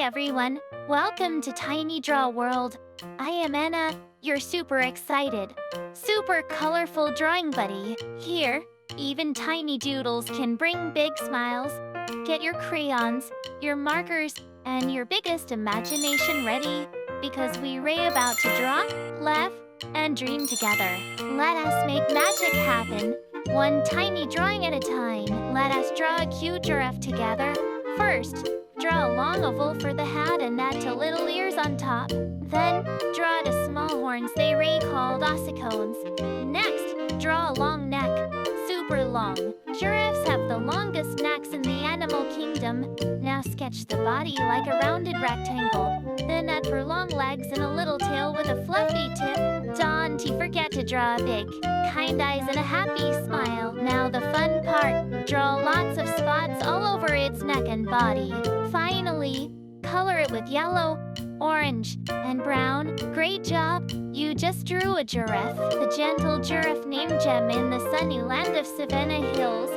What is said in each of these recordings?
everyone, welcome to Tiny Draw World. I am Anna, your super excited, super colorful drawing buddy. Here, even tiny doodles can bring big smiles. Get your crayons, your markers, and your biggest imagination ready, because we're about to draw, laugh, and dream together. Let us make magic happen, one tiny drawing at a time. Let us draw a cute giraffe together. First, draw a long oval for the hat and add two little ears on top. Then, draw the small horns they called ossicones. Next, draw a long neck, super long. Giraffes have the longest necks in the animal kingdom. Now sketch the body like a rounded rectangle. Then add for long legs and a little tail with a fluffy tip. Don't forget to draw big, kind eyes and a happy smile. Now the fun part, draw lots of spots all over its neck and body. Finally, color it with yellow, orange, and brown. Great job! You just drew a giraffe. The gentle giraffe named Gemma in the sunny land of Savannah Hills.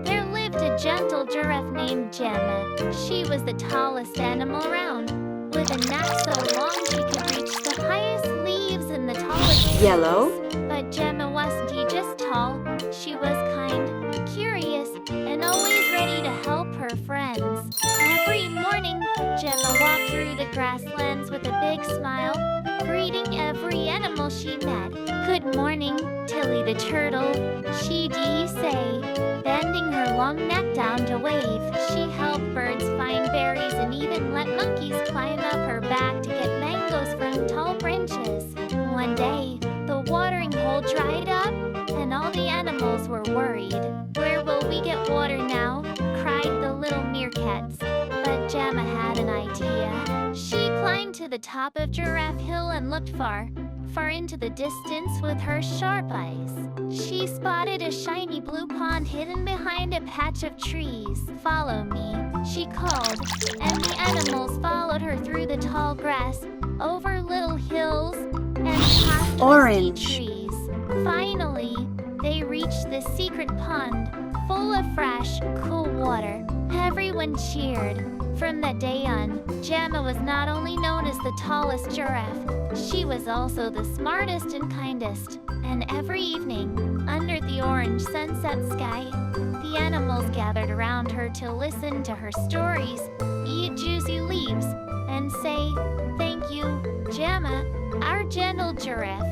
There lived a gentle giraffe named Gemma. She was the tallest animal around, with a neck so long she could reach the highest leaves and the tallest trees. Yellow? But Gemma wasn't just tall. She was kind, curious, and always ready to help her friends. Every morning, Gemma walked through the grasslands with a big smile, greeting every animal she met. Good morning, Tilly the turtle, she'd say, bending her long neck down to wave. She helped birds find berries and even let monkeys climb up her back to get mangoes from tall branches. One day, the watering hole dried up, and all the animals were worried. Where will we get water now? Cried the little meerkats. But Gemma had an idea. She climbed to the top of Giraffe Hill and looked far into the distance with her sharp eyes. She spotted a shiny blue pond hidden behind a patch of trees. Follow me, she called, and the animals followed her through the tall grass, over little hills, and past Orange. trees. Finally, they reached the secret pond, full of fresh, cool water. Everyone cheered. From that day on, Gemma was not only known as the tallest giraffe, she was also the smartest and kindest. And every evening, under the orange sunset sky, the animals gathered around her to listen to her stories, eat juicy leaves, and say, "Thank you, Gemma, our gentle giraffe."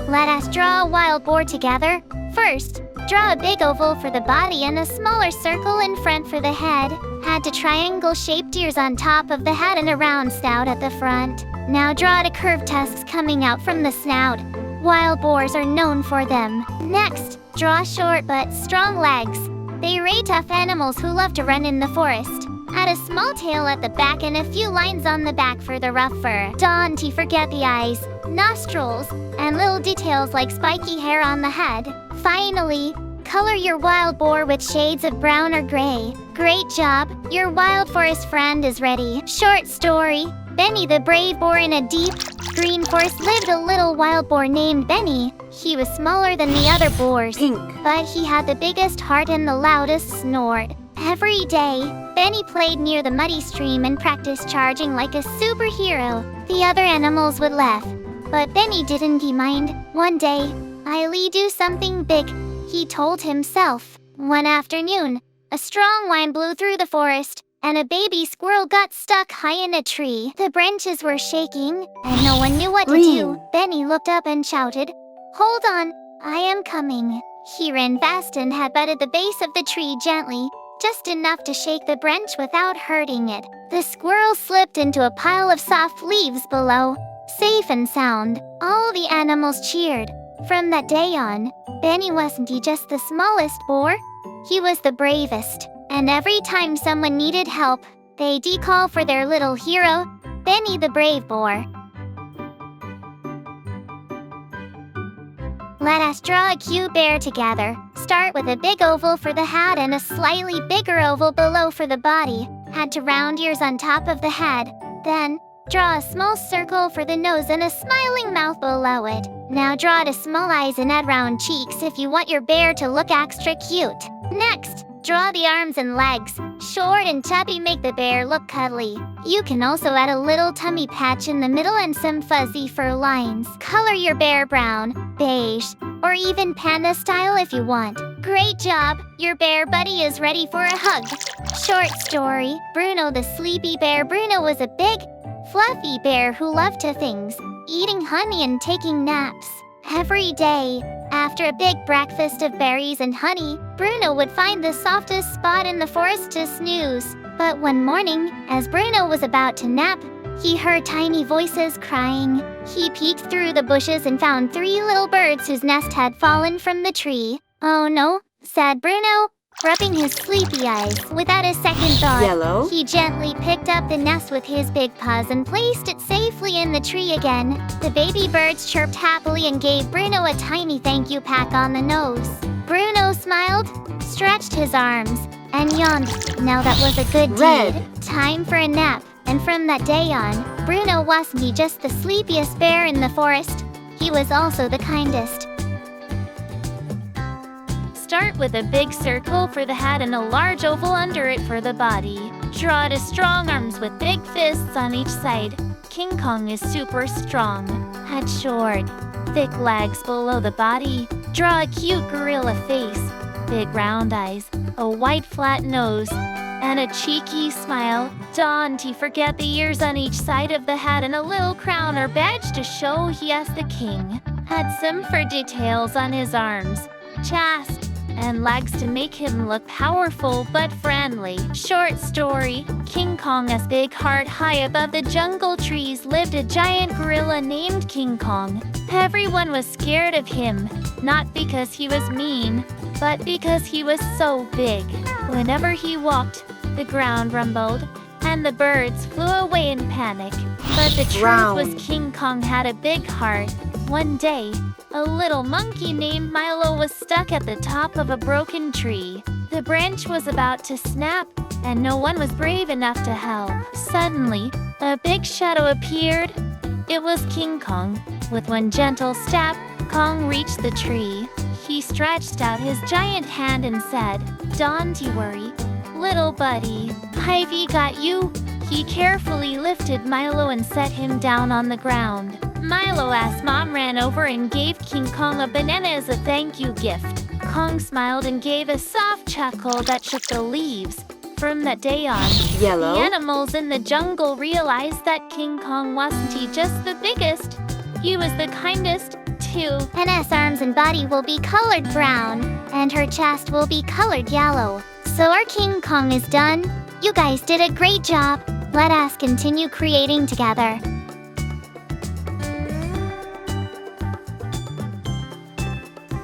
Let us draw a wild boar together. First, draw a big oval for the body and a smaller circle in front for the head. Add the triangle-shaped ears on top of the head and a round snout at the front. Now draw the curved tusks coming out from the snout. Wild boars are known for them. Next, draw short but strong legs. They are tough animals who love to run in the forest. Add a small tail at the back and a few lines on the back for the rough fur. Don't forget the eyes, nostrils, and little details like spiky hair on the head. Finally, color your wild boar with shades of brown or gray. Great job! Your wild forest friend is ready. Short story. Benny the brave boar in a deep, green forest lived a little wild boar named Benny. He was smaller than the other boars, Pink. but he had the biggest heart and the loudest snort. Every day, Benny played near the muddy stream and practiced charging like a superhero. The other animals would laugh, but Benny didn't mind. One day, I'll do something big, he told himself. One afternoon, a strong wind blew through the forest, and a baby squirrel got stuck high in a tree. The branches were shaking, and no one knew what to do. Benny looked up and shouted, "Hold on, I am coming." He ran fast and headbutted the base of the tree gently, just enough to shake the branch without hurting it. The squirrel slipped into a pile of soft leaves below, safe and sound. All the animals cheered. From that day on, Benny wasn't just the smallest boar, he was the bravest. And every time someone needed help, they'd call for their little hero, Benny the brave boar. Let us draw a cute bear together. Start with a big oval for the head and a slightly bigger oval below for the body. Add two round ears on top of the head. Then, draw a small circle for the nose and a smiling mouth below it. Now draw the small eyes and add round cheeks if you want your bear to look extra cute. Next, Draw the arms and legs. Short and chubby make the bear look cuddly. You can also add a little tummy patch in the middle and some fuzzy fur lines. Color your bear brown, beige, or even panda style if you want. Great job! Your bear buddy is ready for a hug. Short story. Bruno the sleepy bear. Bruno was a big, fluffy bear who loved to things, eating honey and taking naps. Every day, after a big breakfast of berries and honey, Bruno would find the softest spot in the forest to snooze. But one morning, as Bruno was about to nap, he heard tiny voices crying. He peeked through the bushes and found 3 little birds whose nest had fallen from the tree. "Oh no," said Bruno, rubbing his sleepy eyes. Without a second thought, Yellow. he gently picked up the nest with his big paws and placed it safely in the tree again. The baby birds chirped happily and gave Bruno a tiny thank you peck on the nose. Bruno smiled, stretched his arms, and yawned. Now that was a good Red. deed. Time for a nap. And from that day on, Bruno wasn't just the sleepiest bear in the forest. He was also the kindest. Start with a big circle for the head and a large oval under it for the body. Draw to strong arms with big fists on each side. King Kong is super strong. Head short, thick legs below the body. Draw a cute gorilla face, big round eyes, a white flat nose, and a cheeky smile. Don't forget the ears on each side of the head and a little crown or badge to show he is the king. Add some fur details on his arms, chest, and legs to make him look powerful but friendly. Short story. King Kong's big heart high above the jungle trees lived a giant gorilla named King Kong. Everyone was scared of him, not because he was mean, but because he was so big. Whenever he walked, the ground rumbled, and the birds flew away in panic. But the truth was King Kong had a big heart. One day, a little monkey named Milo was stuck at the top of a broken tree. The branch was about to snap, and no one was brave enough to help. Suddenly, a big shadow appeared. It was King Kong. With one gentle step, Kong reached the tree. He stretched out his giant hand and said, "Don't you worry, little buddy. Ivy got you." He carefully lifted Milo and set him down on the ground. Milo's mom ran over and gave King Kong a banana as a thank you gift. Kong smiled and gave a soft chuckle that shook the leaves. From that day on, Yellow. the animals in the jungle realized that King Kong wasn't just the biggest, he was the kindest, too. Anna's arms and body will be colored brown, and her chest will be colored yellow. So our King Kong is done. You guys did a great job. Let us continue creating together.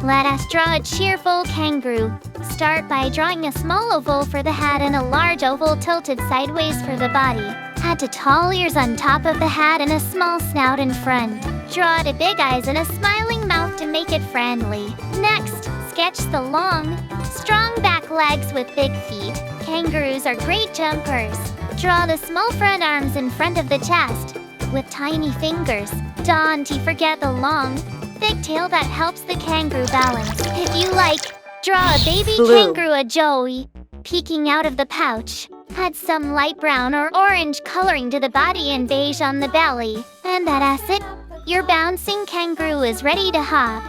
Let us draw a cheerful kangaroo. Start by drawing a small oval for the head and a large oval tilted sideways for the body. Add the tall ears on top of the head and a small snout in front. Draw the big eyes and a smiling mouth to make it friendly. Next, sketch the long, strong back legs with big feet. Kangaroos are great jumpers. Draw the small front arms in front of the chest with tiny fingers. Don't forget the long, thick tail that helps the kangaroo balance. If you like, draw a baby kangaroo, a joey, peeking out of the pouch. Add some light brown or orange coloring to the body and beige on the belly. And that's it. Your bouncing kangaroo is ready to hop.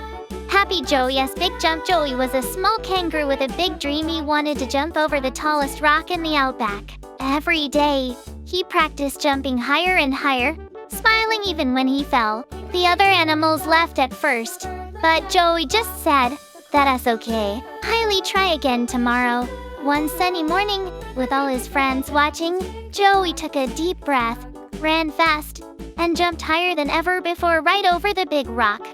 Happy Joey's Big Jump. Joey was a small kangaroo with a big dream. He wanted to jump over the tallest rock in the outback. Every day, he practiced jumping higher and higher, smiling even when he fell. The other animals laughed at first, but Joey just said, "That's okay. I'll try again tomorrow." One sunny morning, with all his friends watching, Joey took a deep breath, ran fast, and jumped higher than ever before right over the big rock.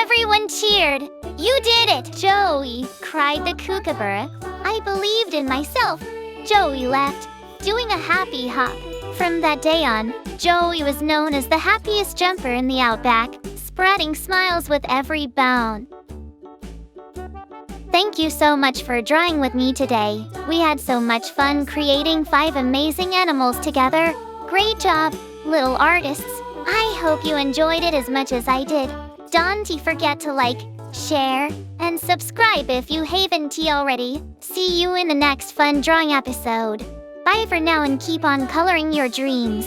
Everyone cheered. "You did it, Joey!" cried the kookaburra. "I believed in myself." Joey laughed, doing a happy hop. From that day on, Joey was known as the happiest jumper in the outback, spreading smiles with every bound. Thank you so much for drawing with me today. We had so much fun creating 5 amazing animals together. Great job, little artists. I hope you enjoyed it as much as I did. Don't forget to like, share, And subscribe if you haven't already. See you in the next fun drawing episode. Bye for now and keep on coloring your dreams.